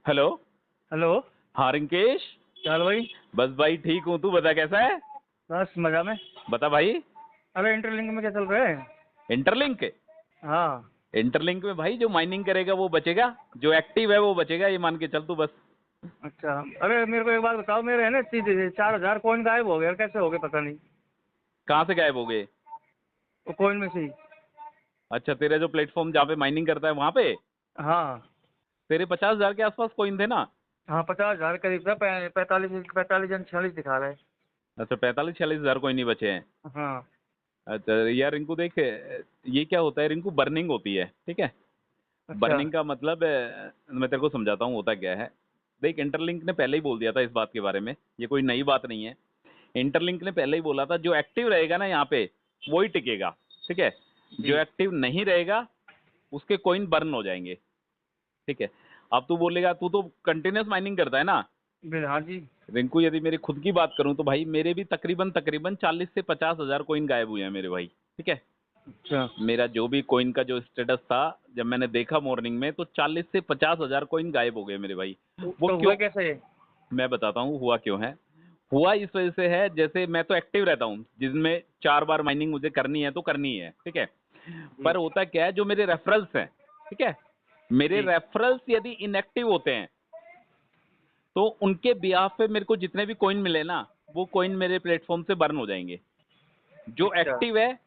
Hello. Hello. हाँ रिंकेश। चल भाई। बस भाई ठीक हूँ, तू बता कैसा है। बस मजा में। बता भाई। अरे इंटरलिंक में क्या चल रहा है? इंटरलिंक। हाँ। इंटरलिंक में भाई जो माइनिंग करेगा वो बचेगा, जो एक्टिव है वो बचेगा, ये मान के चल तू बस। अच्छा। अरे मेरे को एक बात बताओ, मेरे है ना 4,000 कॉइन गायब हो गए, कैसे हो गए पता नहीं। कहाँ से गायब हो गए? वो कॉइन में से ही। अच्छा, तेरा जो प्लेटफॉर्म जहाँ पे माइनिंग करता है वहां पे हाँ। तेरे 50,000 के आसपास कॉइन थे ना। हाँ 50,000 करीब था, 45 या 46 दिखा रहा है। अच्छा, 45-46 हजार कोई नहीं बचे हैं। हाँ। अच्छा यार रिंकू देख, ये क्या होता है रिंकू, बर्निंग होती है, ठीक है। अच्छा। बर्निंग का मतलब मैं तेरे को समझाता हूँ होता क्या है। देख, इंटरलिंक ने पहले ही बोल दिया था इस बात के बारे में, ये कोई नई बात नहीं है। इंटरलिंक ने पहले ही बोला था जो एक्टिव रहेगा ना यहाँ पे वो ही टिकेगा, ठीक है। जो जी। एक्टिव नहीं रहेगा उसके कॉइन बर्न हो जाएंगे, ठीक है। अब तू बोलेगा तू तो कंटिन्यूस माइनिंग करता है ना। हाँ जी। रिंकू यदि मेरी खुद की बात करूं तो भाई मेरे भी तकरीबन तकरीबन 40 से 50 हजार कॉइन गायब हुए हैं मेरे भाई, ठीक है। अच्छा। मेरा जो भी कॉइन का जो स्टेटस था, जब मैंने देखा मॉर्निंग में तो 40 से 50 हजार कॉइन गायब हो गए मेरे भाई। वो तो हुआ क्यों? कैसे? मैं बताता हूँ हुआ क्यों है। हुआ इस वजह से है, जैसे मैं तो एक्टिव रहता हूँ जिसमें 4 बार माइनिंग मुझे करनी है तो करनी है, ठीक है। पर जी। होता क्या है, जो मेरे रेफरल्स हैं, ठीक है, मेरे जी। रेफरल्स यदि इनएक्टिव होते हैं तो उनके बिहाफ पे मेरे को जितने भी कॉइन मिले ना वो कॉइन मेरे प्लेटफॉर्म से बर्न हो जाएंगे। जो अच्छा। एक्टिव है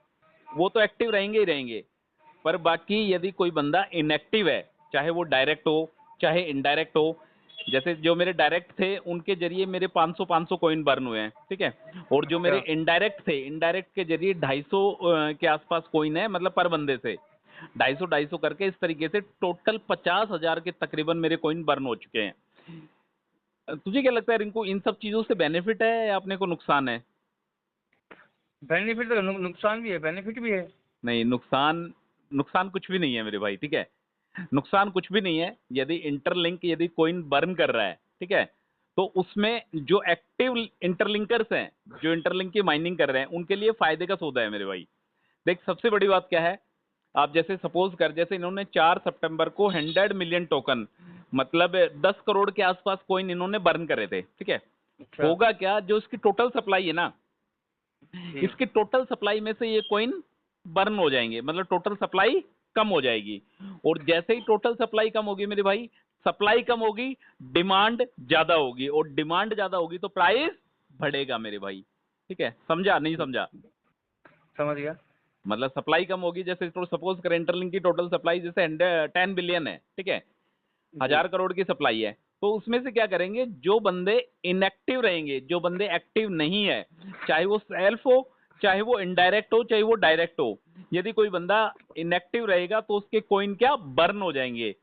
वो तो एक्टिव रहेंगे ही रहेंगे, पर बाकी यदि कोई बंदा इनएक्टिव है, चाहे वो डायरेक्ट हो चाहे इनडायरेक्ट हो, जैसे जो मेरे डायरेक्ट थे उनके जरिए मेरे 500 कॉइन बर्न हुए हैं, ठीक है। और जो मेरे अच्छा। इनडायरेक्ट थे, इनडायरेक्ट के जरिए 250 के आसपास कॉइन है, मतलब पर बंदे से 250 करके, इस तरीके से टोटल 50 हजार के तकरीबन मेरे कॉइन बर्न हो चुके हैं। तुझे क्या लगता है रिंकू, इन सब चीजों से बेनिफिट है या अपने को नुकसान है? बेनिफिट तो नुकसान भी है, बेनिफिट भी है। नहीं, नुकसान नुकसान कुछ भी नहीं है मेरे भाई, ठीक है। नुकसान कुछ भी नहीं है। यदि इंटरलिंक यदि कोइन बर्न कर रहा है, ठीक है, तो उसमें जो एक्टिव इंटरलिंकर्स हैं, जो इंटरलिंक की माइनिंग कर रहे हैं, उनके लिए फायदे का सौदा है मेरे भाई। देख, सबसे बड़ी बात क्या है, आप जैसे सपोज कर, जैसे इन्होंने 4 सितंबर को 100 मिलियन टोकन, मतलब 10 करोड़ के आसपास कोइन इन्होंने बर्न करे थे, ठीक है। अच्छा। होगा क्या, जो इसकी टोटल सप्लाई है ना, जी। इसकी टोटल सप्लाई में से ये कॉइन बर्न हो जाएंगे, मतलब टोटल सप्लाई कम हो जाएगी। और जैसे ही टोटल सप्लाई कम होगी मेरे भाई, सप्लाई कम होगी, डिमांड ज्यादा होगी, और डिमांड ज्यादा होगी तो प्राइस बढ़ेगा मेरे भाई, ठीक है। समझा नहीं समझा? समझ गया। मतलब सप्लाई कम होगी, जैसे तो सपोज करें इंटरलिंक की टोटल सप्लाई जैसे 10 बिलियन है, ठीक है, जी। 1000 करोड़ की सप्लाई है। तो उसमें से क्या करेंगे, जो बंदे इनएक्टिव रहेंगे, जो बंदे एक्टिव नहीं है, चाहे वो सेल्फ हो चाहे वो इनडायरेक्ट हो चाहे वो डायरेक्ट हो, यदि कोई बंदा इनएक्टिव रहेगा तो उसके कॉइन क्या बर्न हो जाएंगे।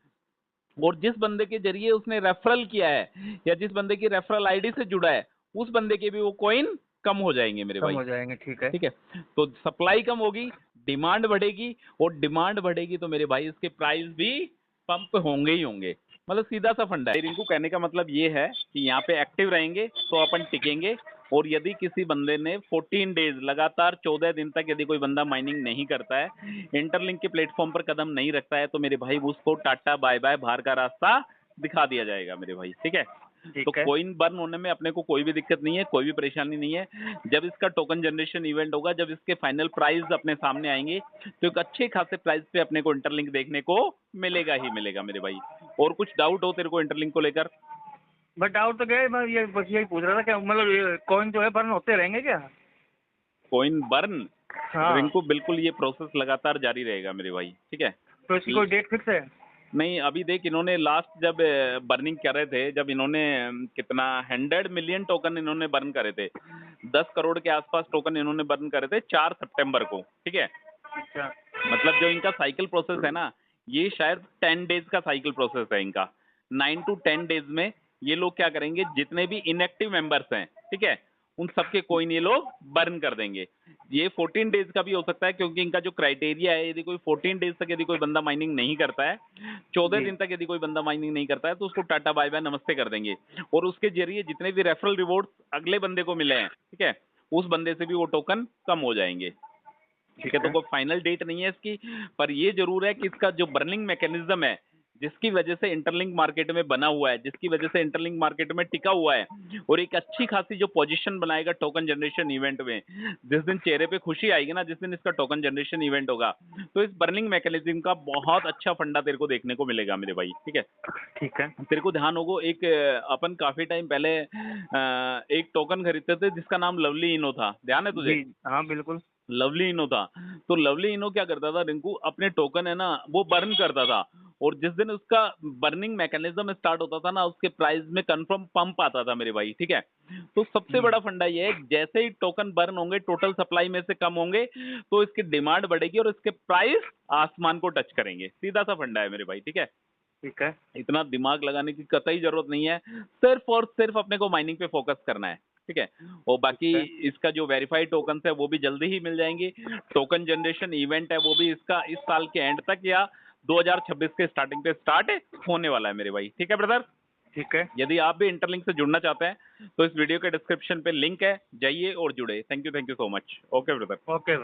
और जिस बंदे के जरिए उसने रेफरल किया है या जिस बंदे की रेफरल आईडी से जुड़ा है, उस बंदे के भी वो कॉइन कम हो जाएंगे मेरे कम भाई, हो जाएंगे, ठीक है। ठीक है। तो सप्लाई कम होगी, डिमांड बढ़ेगी, और डिमांड बढ़ेगी तो मेरे भाई इसके प्राइस भी पंप होंगे ही होंगे। मतलब सीधा सा फंडा है। रिंकू कहने का मतलब ये है कि यहाँ पे एक्टिव रहेंगे तो अपन टिकेंगे। और यदि किसी बंदे ने 14 डेज लगातार 14 दिन तक यदि कोई बंदा माइनिंग नहीं करता है, इंटरलिंक के प्लेटफॉर्म पर कदम नहीं रखता है, तो मेरे भाई उसको टाटा बाय बाय बाहर का रास्ता दिखा दिया जाएगा मेरे भाई, ठीक है। तो ठीक है। कोइन बर्न होने में अपने को कोई भी दिक्कत नहीं है, कोई भी परेशानी नहीं है। जब इसका टोकन जनरेशन इवेंट होगा, जब इसके फाइनल प्राइस अपने सामने आएंगे, तो एक अच्छे खासे प्राइस पे अपने को इंटरलिंक देखने को मिलेगा ही मिलेगा मेरे भाई। और कुछ डाउट हो तेरे को इंटरलिंक को लेकर? बट डाउट तो क्या है, मैं ये बस यही पूछ रहा था क्या, मतलब ये कॉइन जो है बर्न होते रहेंगे क्या? कोइन बर्न, हाँ। रिंकू बिल्कुल ये प्रोसेस लगातार जारी रहेगा मेरे भाई, ठीक है। तो इसकी कोई डेट फिक्स है? नहीं, अभी देख, इन्होंने लास्ट जब बर्निंग कर रहे थे, जब इन्होंने कितना 100 मिलियन टोकन इन्होंने बर्न करे थे, 10 करोड़ के आसपास टोकन इन्होंने बर्न करे थे 4 सितंबर को, ठीक है। अच्छा। मतलब जो इनका साइकिल प्रोसेस है ना, ये शायद 10 डेज का साइकिल प्रोसेस है इनका। 9 to 10 डेज में ये लोग क्या करेंगे, जितने भी इनएक्टिव मेंबर्स हैं, ठीक है, उन सबके कॉइन ये लोग बर्न कर देंगे। ये 14 डेज का भी हो सकता है, क्योंकि इनका जो क्राइटेरिया है, यदि कोई 14 डेज तक यदि कोई बंदा माइनिंग नहीं करता है, 14 जी। दिन तक यदि कोई बंदा माइनिंग नहीं करता है, तो उसको टाटा बाय बाय नमस्ते कर देंगे। और उसके जरिए जितने भी रेफरल रिवॉर्ड अगले बंदे को मिले हैं, ठीक है, उस बंदे से भी वो टोकन कम हो जाएंगे, ठीक है। ठीक तो है। कोई फाइनल डेट नहीं है इसकी, पर ये जरूर है कि इसका जो बर्निंग मैकेनिज्म है, जिसकी वजह से इंटरलिंक मार्केट में बना हुआ है, जिसकी वजह से इंटरलिंक मार्केट में टिका हुआ है और एक अच्छी खासी जो पोजीशन बनाएगा टोकन जनरेशन इवेंट में। जिस दिन चेहरे पे खुशी आएगी ना, जिस दिन इसका टोकन जनरेशन इवेंट होगा, तो इस बर्निंग मैकेनिज्म का बहुत अच्छा फंडा तेरे को देखने को मिलेगा मेरे भाई, ठीक है। ठीक है। तेरे को ध्यान होगा एक अपन काफी टाइम पहले एक टोकन खरीदते थे जिसका नाम लवली इनो था, ध्यान है तुझे? जी हाँ बिल्कुल। लवली इनो था। तो लवली इनो क्या करता था रिंकू, अपने टोकन है ना वो बर्न करता था, और जिस दिन उसका बर्निंग मैकेनिज्म स्टार्ट होता था ना, उसके प्राइस में कंफर्म पंप आता था मेरे भाई, ठीक है। तो सबसे बड़ा फंडा ये है, जैसे ही टोकन बर्न होंगे, टोटल सप्लाई में से कम होंगे, तो इसकी डिमांड बढ़ेगी और इसके प्राइस आसमान को टच करेंगे। सीधा सा फंडा है मेरे भाई, ठीक है। ठीक है। इतना दिमाग लगाने की कतई जरूरत नहीं है, सिर्फ और सिर्फ अपने को माइनिंग पे फोकस करना है, ठीक है। और बाकी ठीक है। इसका जो वेरीफाइड टोकन है वो भी जल्दी ही मिल जाएंगे। टोकन जनरेशन इवेंट है वो भी इसका इस साल के एंड तक या 2026 के स्टार्टिंग पे स्टार्ट होने वाला है मेरे भाई, ठीक है ब्रदर। ठीक है। यदि आप भी इंटरलिंक से जुड़ना चाहते हैं तो इस वीडियो के डिस्क्रिप्शन पे लिंक है, जाइए और जुड़े। Thank you so much. Okay brother. Okay.